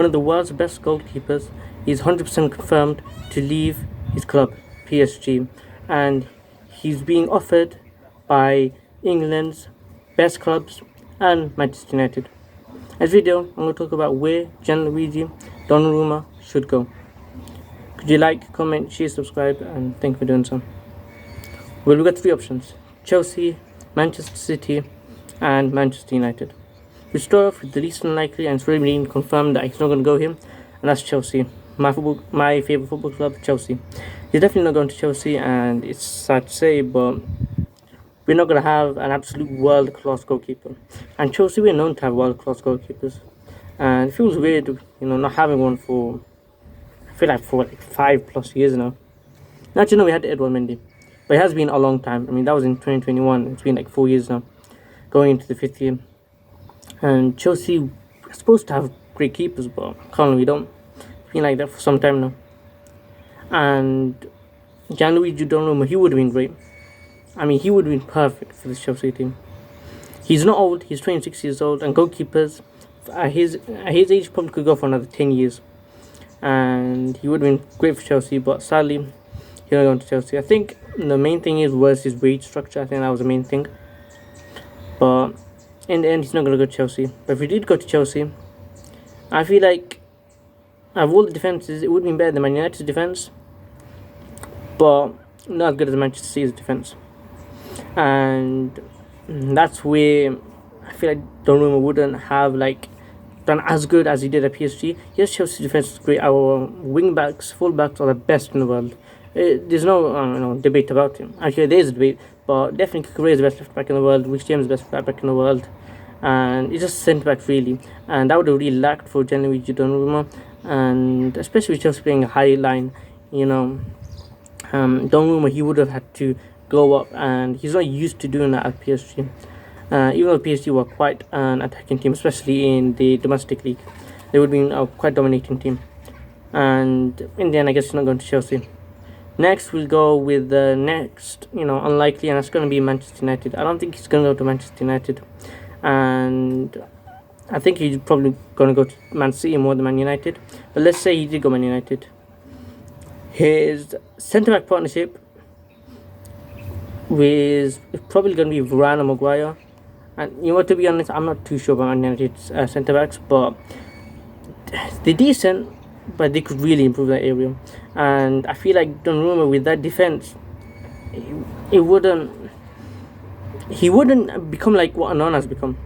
one of the world's best goalkeepers. He's 100% confirmed to leave his club, PSG, and he's being offered by England's best clubs and Manchester United. In this video, I'm going to talk about where Gianluigi Donnarumma should go. Could you like, comment, share, subscribe, and thank you for doing so. Well, we've got three options: Chelsea, Manchester City, and Manchester United. We start off with the least unlikely, and it's already been confirmed that he's not going to go here, and that's Chelsea. My favourite football club, Chelsea. He's definitely not going to Chelsea, and it's sad to say, but we're not going to have an absolute world-class goalkeeper. And Chelsea, we're known to have world-class goalkeepers, and it feels weird, not having one for, I feel like for like 5+ years now. Now, we had Edouard Mendy, but it has been a long time. I mean, that was in 2021. It's been like 4 years now, going into the 5th year. And Chelsea are supposed to have great keepers, but currently we don't. It's been like that for some time now. And Gianluigi Donnarumma, he would have been great. I mean, he would have been perfect for this Chelsea team. He's not old, he's 26 years old, and goalkeepers at his age probably could go for another 10 years. And he would have been great for Chelsea, but sadly, he's not going to Chelsea. I think the main thing was his wage structure. I think that was the main thing. But in the end, he's not going to go to Chelsea. But if he did go to Chelsea, I feel like out of all the defences, it would be better than Man United's defence, but not as good as Manchester City's defence. And that's where I feel like Donnarumma wouldn't have done as good as he did at PSG. Yes, Chelsea's defence is great. Our wing backs, full backs are the best in the world. There's no debate about him. Actually, there is a debate, but definitely Kukurea is the best left back in the world. Rich James is the best right back in the world, and it's just centre back really. And that would have really lacked for Gianluigi Donnarumma, and especially with Chelsea playing a high line, Donnarumma, he would have had to go up, and he's not used to doing that at PSG. Even though PSG were quite an attacking team, especially in the domestic league, they would have been a quite dominating team. And in the end, I guess he's not going to Chelsea. Next, we'll go with the next, unlikely, and that's going to be Manchester United. I don't think he's going to go to Manchester United, and I think he's probably going to go to Man City more than Man United. But let's say he did go Man United. His centre-back partnership is probably going to be Varane and Maguire. And to be honest, I'm not too sure about Man United's centre-backs, but they're decent, but they could really improve that area. And I feel like Donnarumma, with that defense, he wouldn't become like what Anon has become,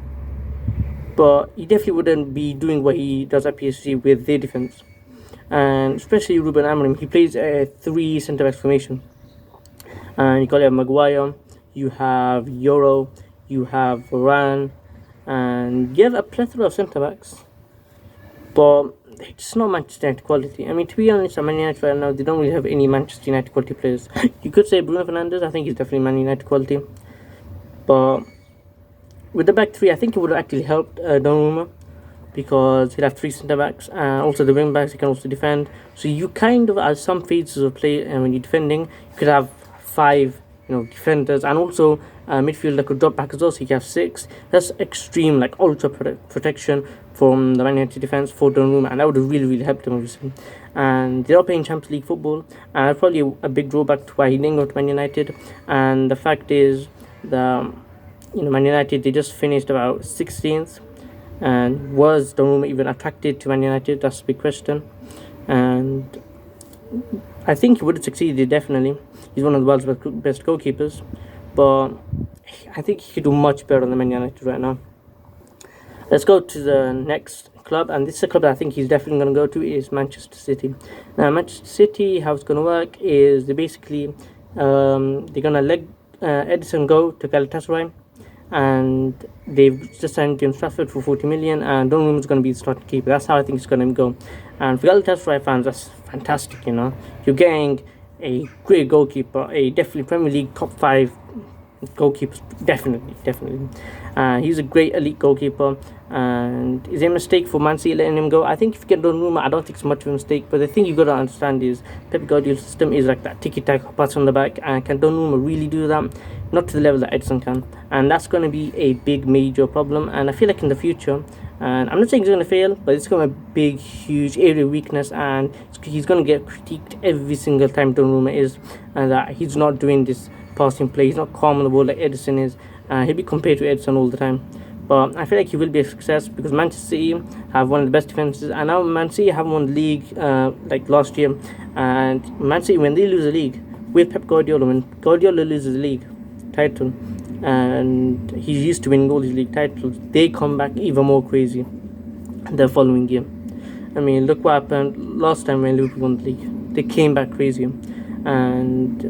but he definitely wouldn't be doing what he does at PSG with their defense. And especially Ruben Amorim, he plays a 3 centre-back formation, and you have Maguire, you have Euro, you have Varane, and you have a plethora of centre-backs, but it's not Manchester United quality. I mean, to be honest, at Man United right now, they don't really have any Manchester United quality players. You could say Bruno Fernandes, I think he's definitely Man United quality. But with the back 3, I think it would have actually helped Donnarumma, because he'd have 3 centre-backs, and also the wing backs, he can also defend. So you kind of, as some phases of play, and when you're defending, you could have 5 defenders, and also midfielder could drop back as well, so you can have 6. That's extreme, ultra protection from the Man United defence for Donnarumma, and that would have really, really helped him, obviously. And they're all playing Champions League football, and probably a big drawback to why he didn't go to Man United. And the fact is that Man United, they just finished about 16th, and was Donnarumma even attracted to Man United? That's a big question. And I think he would have succeeded, definitely. He's one of the world's best goalkeepers, but I think he could do much better than Man United right now. Let's go to the next club, and this is a club that I think he's definitely going to go to, is Manchester City. Now, Manchester City, how it's going to work is they're basically they're going to let Edison go to Galatasaray, and they've just signed James Trafford for 40 million, and Donnarumma is going to be the starting keeper. That's how I think it's going to go. And for Galatasaray fans, that's fantastic. You're getting a great goalkeeper, a definitely Premier League top 5 goalkeeper, definitely. He's a great elite goalkeeper, and is it a mistake for Man City letting him go? I think if you get Donnarumma, I don't think it's much of a mistake, but the thing you got to understand is Pep Guardiola's system is like that tiki-taka pass on the back, and can Donnarumma really do that? Not to the level that Edison can, and that's going to be a big major problem. And I feel like in the future, And I'm not saying he's going to fail, but it's going to be a big, huge area of weakness, and he's going to get critiqued every single time Donnarumma is, and that he's not doing this passing play. He's not calm on the ball like Edison is. He'll be compared to Edison all the time. But I feel like he will be a success because Manchester City have one of the best defenses, and now Man City have won the league like last year. And Man City, when they lose a league with Pep Guardiola, when Guardiola loses the league title, and he's used to winning all these league titles, they come back even more crazy the following year. I mean, look what happened last time when Liverpool won the league. They came back crazy, and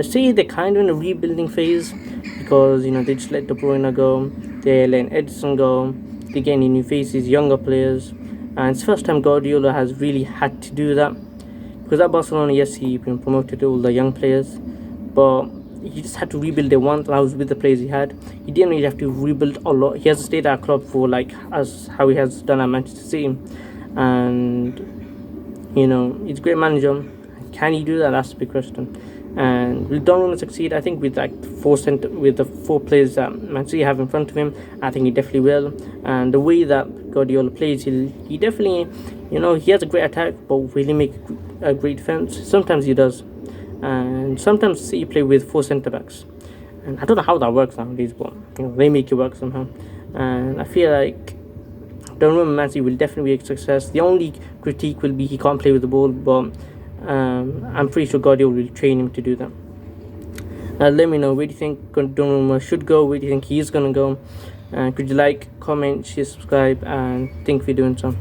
see, they're kind of in a rebuilding phase because they just let De Bruyne go, they're letting Edison go, they're getting new faces, younger players, and it's the first time Guardiola has really had to do that because at Barcelona, yes, he promoted all the young players, but he just had to rebuild it once, and I was with the players he had. He didn't really have to rebuild a lot. He hasn't stayed at a club for like as how he has done at Manchester City, and he's a great manager. Can he do that? That's the big question. And will Donnarumma succeed? I think with with the four players that Man City have in front of him, I think he definitely will. And the way that Guardiola plays, he definitely, he has a great attack, but will he make a great defense? Sometimes he does, and sometimes City play with four centre backs, and I don't know how that works nowadays, but they make it work somehow. And I feel like Donnarumma Man City will definitely be a success. The only critique will be he can't play with the ball, but I'm pretty sure Guardiola will train him to do that. Let me know, where do you think Donnarumma should go? Where do you think he is going to go? Could you like, comment, share, subscribe, and think we're doing some.